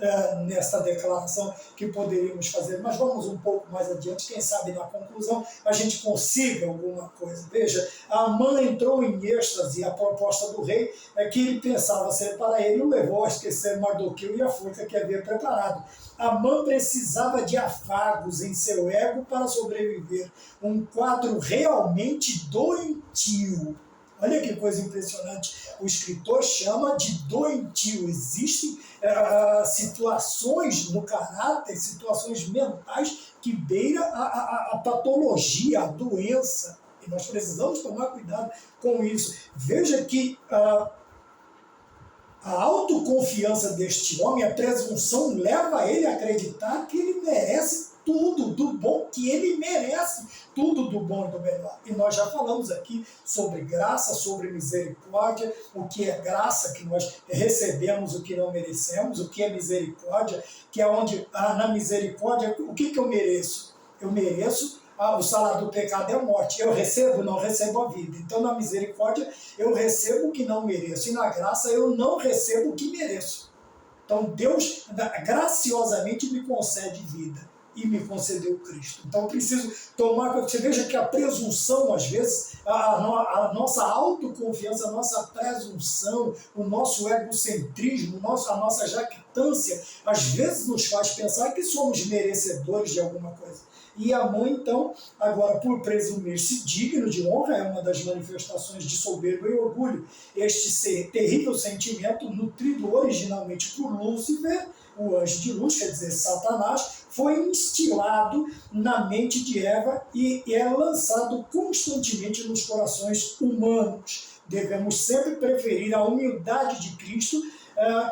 nessa declaração que poderíamos fazer, mas vamos um pouco mais adiante, quem sabe na conclusão a gente consiga alguma coisa. Veja, Amã entrou em êxtase, a proposta do rei é que ele pensava ser para ele, o levou a esquecer Mardoqueu e a forca que havia preparado. Amã precisava de afagos em seu ego para sobreviver, um quadro realmente doentio. Olha que coisa impressionante. O escritor chama de doentio. Existem situações no caráter, situações mentais que beiram a patologia, a doença. E nós precisamos tomar cuidado com isso. Veja que a autoconfiança deste homem, a presunção, leva ele a acreditar que ele merece tudo do bom, que ele merece tudo do bom e do melhor. E nós já falamos aqui sobre graça, sobre misericórdia, o que é graça, que nós recebemos o que não merecemos, o que é misericórdia, que é onde, na misericórdia, o que eu mereço? Eu mereço, o salário do pecado é a morte. Eu recebo? Não recebo a vida. Então, na misericórdia, eu recebo o que não mereço. E na graça, eu não recebo o que mereço. Então, Deus graciosamente me concede vida. E me concedeu Cristo. Então eu preciso tomar, você veja que a presunção, às vezes, a nossa autoconfiança, a nossa presunção, o nosso egocentrismo, a nossa jactância, às vezes nos faz pensar que somos merecedores de alguma coisa. E Amã, então, agora por presumir-se digno de honra, é uma das manifestações de soberba e orgulho. Este terrível sentimento, nutrido originalmente por Lúcifer, o anjo de luz, quer dizer, Satanás, foi instilado na mente de Eva e é lançado constantemente nos corações humanos. Devemos sempre preferir a humildade de Cristo,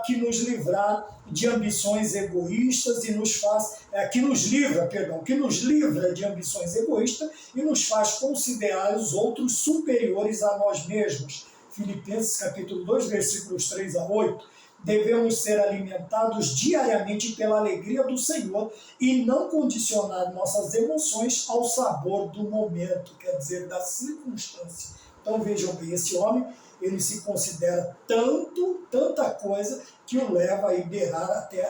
que nos livrar de ambições egoístas e que nos livra de ambições egoístas e nos faz considerar os outros superiores a nós mesmos. Filipenses capítulo 2, versículos 3 a 8. Devemos ser alimentados diariamente pela alegria do Senhor e não condicionar nossas emoções ao sabor do momento, quer dizer, da circunstância. Então vejam bem, esse homem, ele se considera tanta coisa que o leva a beirar até,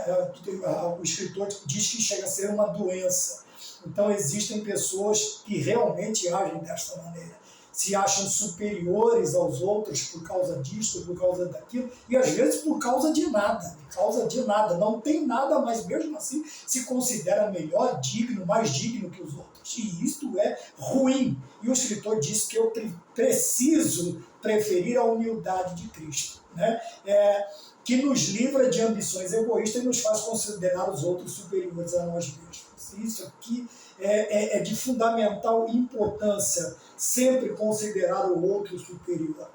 o escritor diz que chega a ser uma doença. Então existem pessoas que realmente agem desta maneira. Se acham superiores aos outros por causa disso, por causa daquilo, e às vezes por causa de nada, não tem nada, mas mesmo assim se considera melhor, mais digno que os outros. E isto é ruim. E o escritor diz que eu preciso preferir a humildade de Cristo, né? Que nos livra de ambições egoístas e nos faz considerar os outros superiores a nós mesmos. Isso aqui é de fundamental importância, sempre considerar o outro superior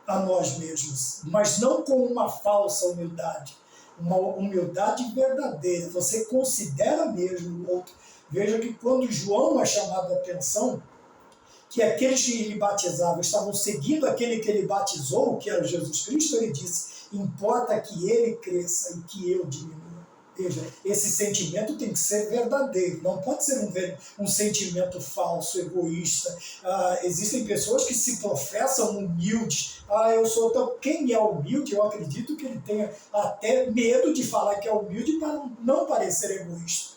a nós mesmos, mas não com uma falsa humildade, uma humildade verdadeira. Você considera mesmo o outro. Veja que quando João é chamado a atenção, que aqueles que ele batizava estavam seguindo aquele que ele batizou, que era Jesus Cristo, ele disse: importa que ele cresça e que eu diminua. Veja, esse sentimento tem que ser verdadeiro, não pode ser um sentimento falso, egoísta. Existem pessoas que se professam humildes. Eu sou tão... Quem é humilde, eu acredito que ele tenha até medo de falar que é humilde para não parecer egoísta.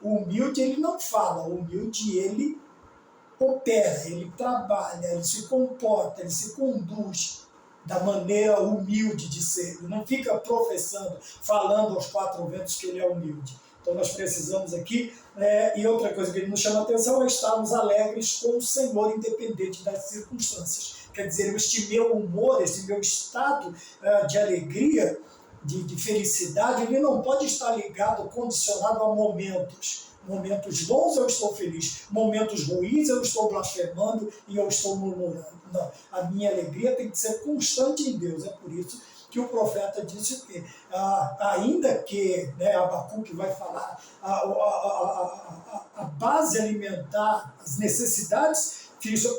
O humilde, ele não fala, o humilde, ele opera, ele trabalha, ele se comporta, ele se conduz da maneira humilde de ser. Ele não fica professando, falando aos quatro ventos que ele é humilde. Então nós precisamos aqui, e outra coisa que ele nos chama a atenção é estarmos alegres com o Senhor, independente das circunstâncias. Quer dizer, este meu humor, esse meu estado de alegria, de felicidade, ele não pode estar ligado, condicionado a momentos. Momentos bons eu estou feliz, momentos ruins eu estou blasfemando e eu estou murmurando. Não, a minha alegria tem que ser constante em Deus. É por isso que o profeta disse que, ainda que, Abacuque vai falar, a base alimentar, as necessidades,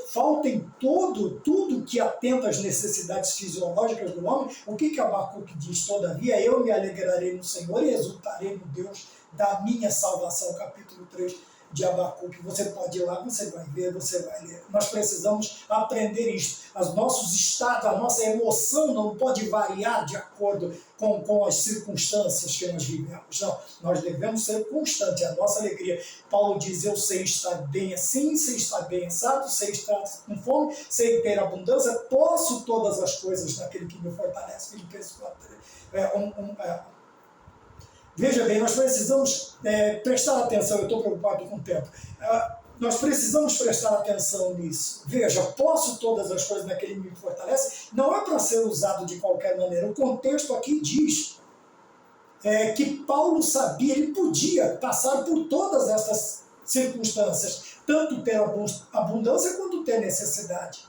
faltem tudo que atenta às necessidades fisiológicas do homem. O que Abacuque diz? Todavia eu me alegrarei no Senhor e exultarei no Deus da minha salvação, capítulo 3 de Abacuque. Você pode ir lá, você vai ver, você vai ler. Nós precisamos aprender isso. Os nossos estados, a nossa emoção não pode variar de acordo com as circunstâncias que nós vivemos. Não, nós devemos ser constantes. A nossa alegria. Paulo diz, eu sei estar bem assim, sei estar bem assado, sei estar com fome, sei ter abundância, posso todas as coisas naquele que me fortalece. Filipenses 4. Veja bem, nós precisamos prestar atenção, eu estou preocupado com o tempo, nós precisamos prestar atenção nisso. Veja, posso todas as coisas naquele que me fortalece, não é para ser usado de qualquer maneira. O contexto aqui diz que Paulo sabia, ele podia passar por todas essas circunstâncias, tanto ter abundância quanto ter necessidade.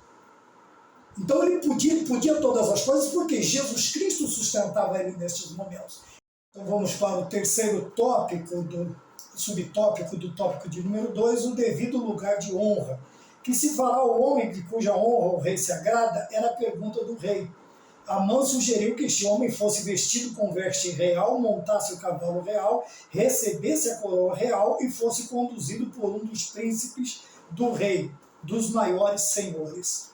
Então ele podia todas as coisas porque Jesus Cristo sustentava ele nestes momentos. Então vamos para o terceiro tópico, subtópico do tópico de número 2, o devido lugar de honra. Que se fará ao homem de cuja honra o rei se agrada, era a pergunta do rei. Amã sugeriu que este homem fosse vestido com veste real, montasse o cavalo real, recebesse a coroa real e fosse conduzido por um dos príncipes do rei, dos maiores senhores.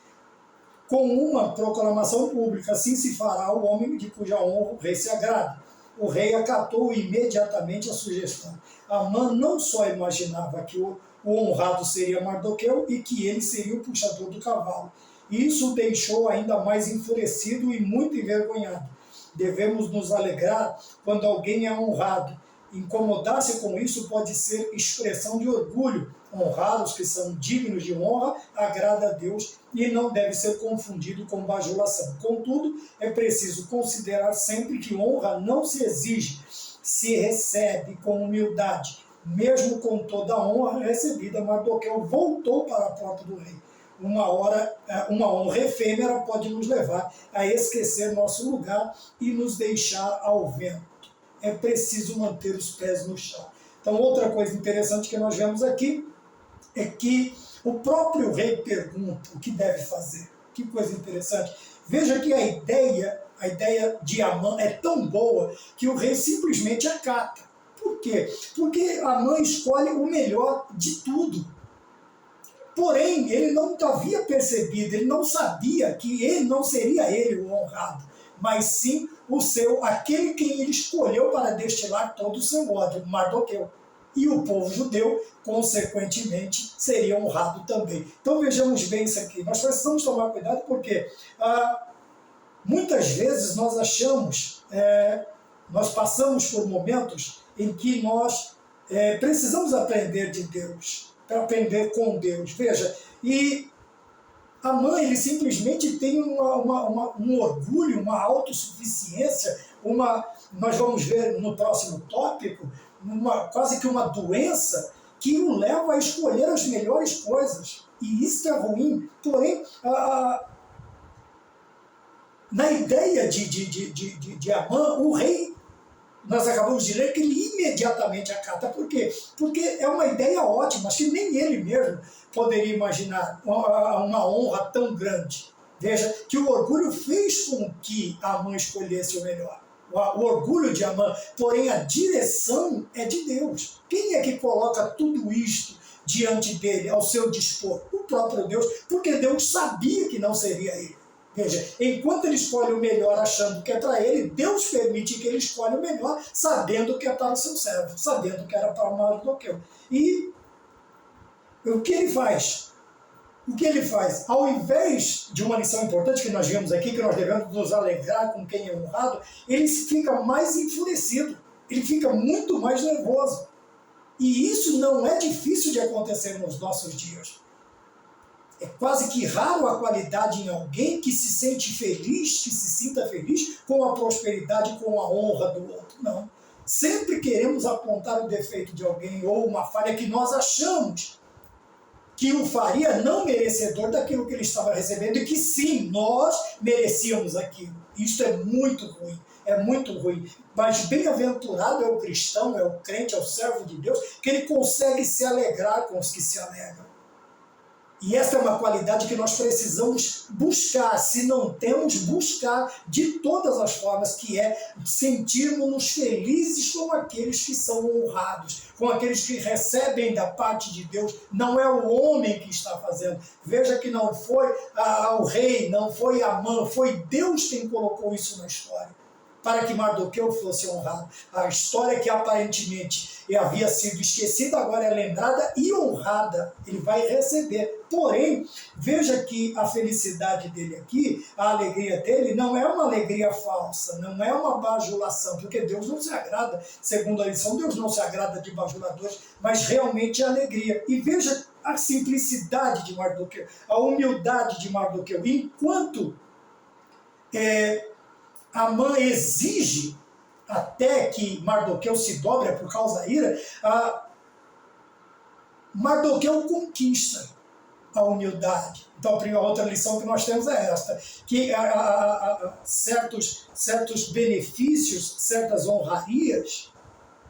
Com uma proclamação pública, assim se fará ao homem de cuja honra o rei se agrada. O rei acatou imediatamente a sugestão. Amã não só imaginava que o honrado seria Mardoqueu e que ele seria o puxador do cavalo. Isso o deixou ainda mais enfurecido e muito envergonhado. Devemos nos alegrar quando alguém é honrado. Incomodar-se com isso pode ser expressão de orgulho. Honrar os que são dignos de honra agrada a Deus e não deve ser confundido com bajulação. Contudo, é preciso considerar sempre que honra não se exige, se recebe com humildade. Mesmo com toda a honra recebida, Mardoqueu voltou para a porta do rei. Uma honra efêmera pode nos levar a esquecer nosso lugar e nos deixar ao vento. É preciso manter os pés no chão. Então, outra coisa interessante que nós vemos aqui é que o próprio rei pergunta o que deve fazer. Que coisa interessante. Veja que a ideia de Amã é tão boa que o rei simplesmente acata. Por quê? Porque Amã escolhe o melhor de tudo. Porém, ele não havia percebido, ele não sabia que ele não seria ele o honrado, mas sim aquele quem ele escolheu para destilar todo o seu ódio, Mardoqueu. E o povo judeu, consequentemente, seria honrado também. Então vejamos bem isso aqui. Nós precisamos tomar cuidado porque muitas vezes nós nós passamos por momentos em que nós precisamos aprender de Deus, para aprender com Deus. Veja, e Amã, ele simplesmente tem um orgulho, uma autossuficiência, nós vamos ver no próximo tópico, quase que uma doença que o leva a escolher as melhores coisas. E isso é ruim. Porém, na ideia de Amã, o rei, nós acabamos de ler que ele imediatamente acata. Por quê? Porque é uma ideia ótima, acho que nem ele mesmo poderia imaginar uma honra tão grande. Veja que o orgulho fez com que Amã escolhesse o melhor. O orgulho de Amã, porém a direção é de Deus. Quem é que coloca tudo isto diante dele, ao seu dispor? O próprio Deus, porque Deus sabia que não seria ele. Veja, enquanto ele escolhe o melhor achando que é para ele, Deus permite que ele escolha o melhor sabendo que é para o seu servo, sabendo que era para o Mardoqueu. E o que ele faz? O que ele faz? Ao invés de uma lição importante que nós vimos aqui, que nós devemos nos alegrar com quem é honrado, ele fica mais enfurecido, ele fica muito mais nervoso. E isso não é difícil de acontecer nos nossos dias. É quase que raro a qualidade em alguém que se sente feliz, que se sinta feliz com a prosperidade, com a honra do outro. Não. Sempre queremos apontar o defeito de alguém ou uma falha que nós achamos que o faria não merecedor daquilo que ele estava recebendo e que sim, nós merecíamos aquilo. Isso é muito ruim, é muito ruim. Mas bem-aventurado é o cristão, é o crente, é o servo de Deus, que ele consegue se alegrar com os que se alegram. E essa é uma qualidade que nós precisamos buscar, se não temos, buscar de todas as formas, que é sentirmos-nos felizes com aqueles que são honrados, com aqueles que recebem da parte de Deus. Não é o homem que está fazendo. Veja que não foi o rei, não foi Amã, foi Deus quem colocou isso na história, para que Mardoqueu fosse honrado. A história que aparentemente havia sido esquecida, agora é lembrada e honrada. Ele vai receber. Porém, veja que a felicidade dele aqui, a alegria dele, não é uma alegria falsa, não é uma bajulação, porque Deus não se agrada, segundo a lição, Deus não se agrada de bajuladores, mas realmente é alegria. E veja a simplicidade de Mardoqueu, a humildade de Mardoqueu. Enquanto Amã exige até que Mardoqueu se dobre por causa da ira, Mardoqueu conquista a humildade. Então, a outra lição que nós temos é esta, que certos benefícios, certas honrarias,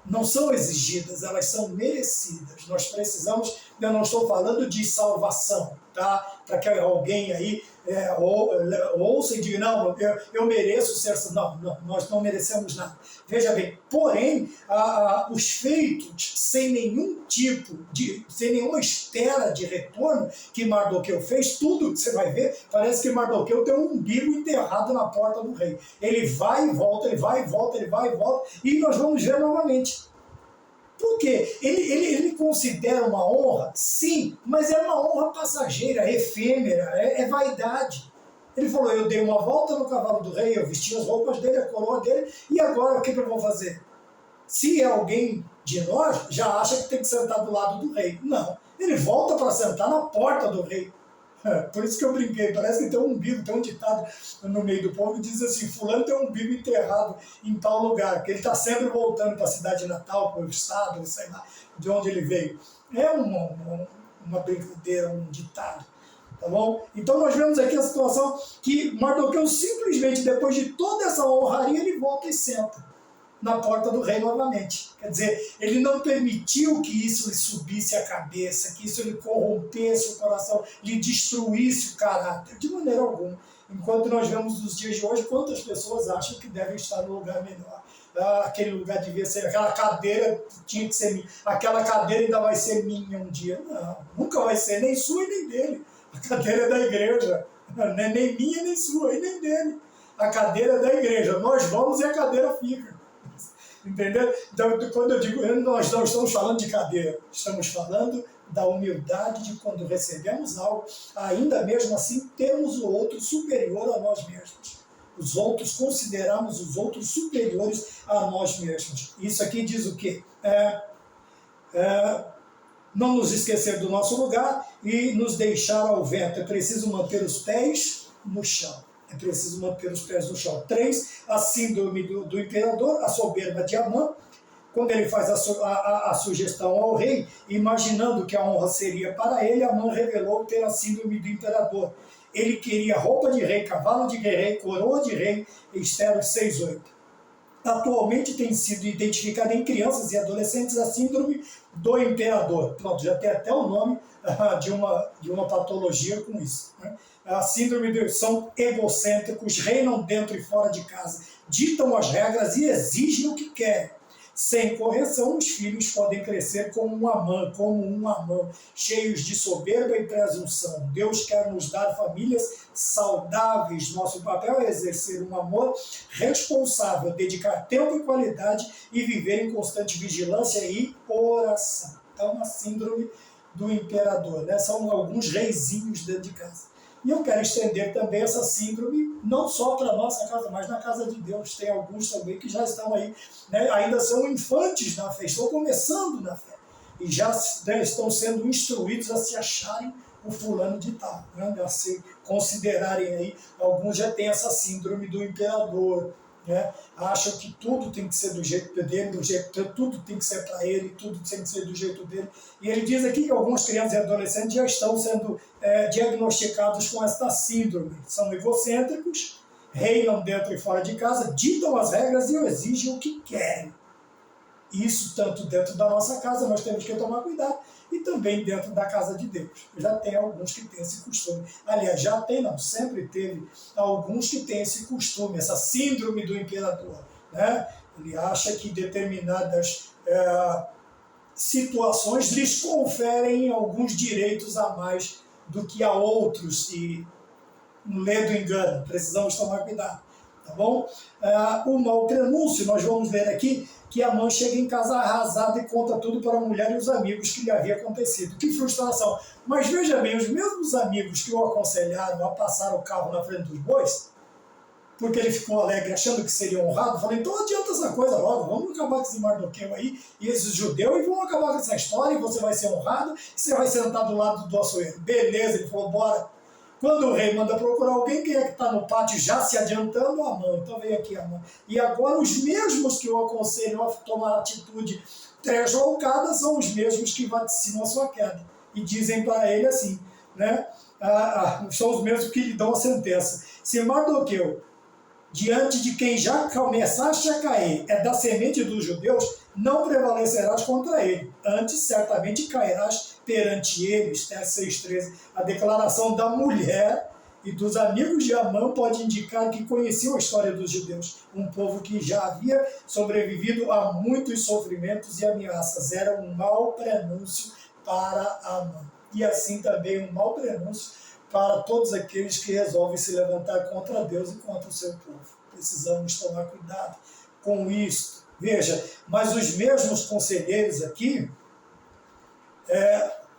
não são exigidas, elas são merecidas. Nós precisamos, eu não estou falando de salvação, tá? Para que alguém aí ouça e diga, não, eu mereço ser... Não, nós não merecemos nada. Veja bem, porém, os feitos sem nenhum tipo, sem nenhuma espera de retorno que Mardoqueu fez, tudo que você vai ver, parece que Mardoqueu tem um umbigo enterrado na porta do rei. Ele vai e volta, ele vai e volta, ele vai e volta, e nós vamos ver novamente. Por quê? Ele considera uma honra? Sim, mas é uma honra passageira, efêmera, é vaidade. Ele falou, eu dei uma volta no cavalo do rei, eu vesti as roupas dele, a coroa dele, e agora o que eu vou fazer? Se é alguém de nós, já acha que tem que sentar do lado do rei. Não, ele volta para sentar na porta do rei. Por isso que eu brinquei, parece que tem um umbigo, tem um ditado no meio do povo que diz assim, fulano tem um umbigo enterrado em tal lugar, que ele está sempre voltando para a cidade natal, para o estado, sei lá, de onde ele veio. É uma brincadeira, um ditado, tá bom? Então nós vemos aqui a situação que Mardoqueu simplesmente, depois de toda essa honraria, ele volta e senta na porta do rei novamente. Quer dizer, ele não permitiu que isso lhe subisse a cabeça, que isso lhe corrompesse o coração, lhe destruísse o caráter, de maneira alguma. Enquanto nós vemos nos dias de hoje, quantas pessoas acham que devem estar no lugar melhor. Aquele lugar devia ser, aquela cadeira tinha que ser minha, aquela cadeira ainda vai ser minha um dia. Não, nunca vai ser, nem sua e nem dele. A cadeira é da igreja, não é nem minha, nem sua e nem dele. A cadeira é da igreja, nós vamos e a cadeira fica. Entendeu? Então, quando eu digo, nós não estamos falando de cadeira, estamos falando da humildade de quando recebemos algo, ainda mesmo assim temos o outro superior a nós mesmos. Os outros, consideramos os outros superiores a nós mesmos. Isso aqui diz o quê? Não nos esquecer do nosso lugar e nos deixar ao vento. É preciso manter os pés no chão. É preciso manter os pés no chão. 3, a síndrome do imperador, a soberba de Amã, quando ele faz a sugestão ao rei, imaginando que a honra seria para ele, Amã revelou ter a síndrome do imperador. Ele queria roupa de rei, cavalo de rei, coroa de rei, Esther 6:8. Atualmente tem sido identificada em crianças e adolescentes a síndrome do imperador. Pronto, já tem até o nome de uma patologia com isso, né? A síndrome são egocêntricos, reinam dentro e fora de casa, ditam as regras e exigem o que querem. Sem correção, os filhos podem crescer como um Amã, cheios de soberba e presunção. Deus quer nos dar famílias saudáveis. Nosso papel é exercer um amor responsável, dedicar tempo e qualidade e viver em constante vigilância e oração. Então, a síndrome do imperador, né? São alguns reizinhos dentro de casa. E eu quero estender também essa síndrome, não só para a nossa casa, mas na casa de Deus. Tem alguns também que já estão aí, né, ainda são infantes na fé, estão começando na fé. E já estão sendo instruídos a se acharem o fulano de tal, né, a se considerarem aí. Alguns já têm essa síndrome do imperador, né, acham que tudo tem que ser do jeito dele, tudo tem que ser para ele, tudo tem que ser do jeito dele. E ele diz aqui que algumas crianças e adolescentes já estão sendo diagnosticados com esta síndrome. São egocêntricos, reinam dentro e fora de casa, ditam as regras e exigem o que querem. Isso tanto dentro da nossa casa, nós temos que tomar cuidado. e também dentro da casa de Deus. Já tem alguns que têm esse costume. Aliás, já tem, não, sempre teve alguns que têm esse costume, essa síndrome do imperador, né? Ele acha que determinadas situações lhes conferem alguns direitos a mais do que a outros, e um ledo engano, precisamos tomar cuidado, tá bom? O mau prenúncio, nós vamos ver aqui que a mãe chega em casa arrasada e conta tudo para a mulher e os amigos que lhe havia acontecido. Que frustração! Mas veja bem, os mesmos amigos que o aconselharam a passar o carro na frente dos bois, porque ele ficou alegre, achando que seria honrado, falei, então adianta essa coisa logo, vamos acabar com esse Mardoqueu aí, e esses judeus, e vamos acabar com essa história, e você vai ser honrado, e você vai sentar do lado do açougueiro. Beleza, ele falou, bora. Quando o rei manda procurar alguém, quem é que está no pátio já se adiantando? A mãe. Então veio aqui a mãe. E agora os mesmos que o aconselham a tomar atitude tresloucada são os mesmos que vaticinam a sua queda. E dizem para ele assim, né? São os mesmos que lhe dão a sentença. Se Mardoqueu, diante de quem já começaste a cair, é da semente dos judeus, não prevalecerás contra ele. Antes, certamente cairás perante eles. 6,13. A declaração da mulher e dos amigos de Amã pode indicar que conheciam a história dos judeus, um povo que já havia sobrevivido a muitos sofrimentos e ameaças. Era um mau prenúncio para Amã. E assim também um mau prenúncio para todos aqueles que resolvem se levantar contra Deus e contra o seu povo. Precisamos tomar cuidado com isso. Veja, mas os mesmos conselheiros aqui,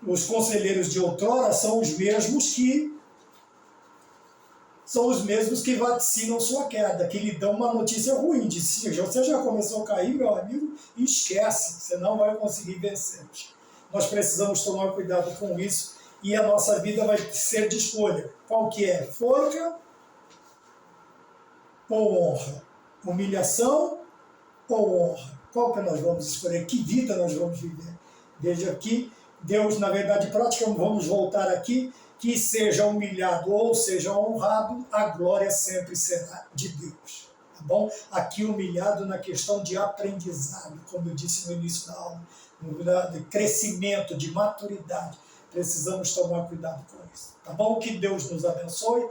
os conselheiros de outrora são os mesmos que vaticinam sua queda, que lhe dão uma notícia ruim, de si, você já começou a cair, meu amigo, esquece, você não vai conseguir vencer. Nós precisamos tomar cuidado com isso, e a nossa vida vai ser de escolha. Qual que é? Forca ou honra? Humilhação ou honra? Qual que nós vamos escolher? Que vida nós vamos viver? Veja aqui, Deus, na verdade prática, vamos voltar aqui, que seja humilhado ou seja honrado, a glória sempre será de Deus. Tá bom? Aqui humilhado na questão de aprendizado, como eu disse no início da aula, de crescimento, de maturidade. Precisamos tomar cuidado com isso. Tá bom? Que Deus nos abençoe.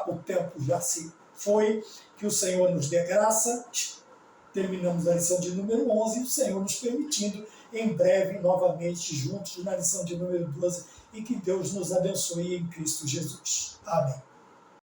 O tempo já se foi. Que o Senhor nos dê graça. Terminamos a lição de número 11 e o Senhor nos permitindo em breve, novamente, juntos na lição de número 12. E que Deus nos abençoe em Cristo Jesus. Amém.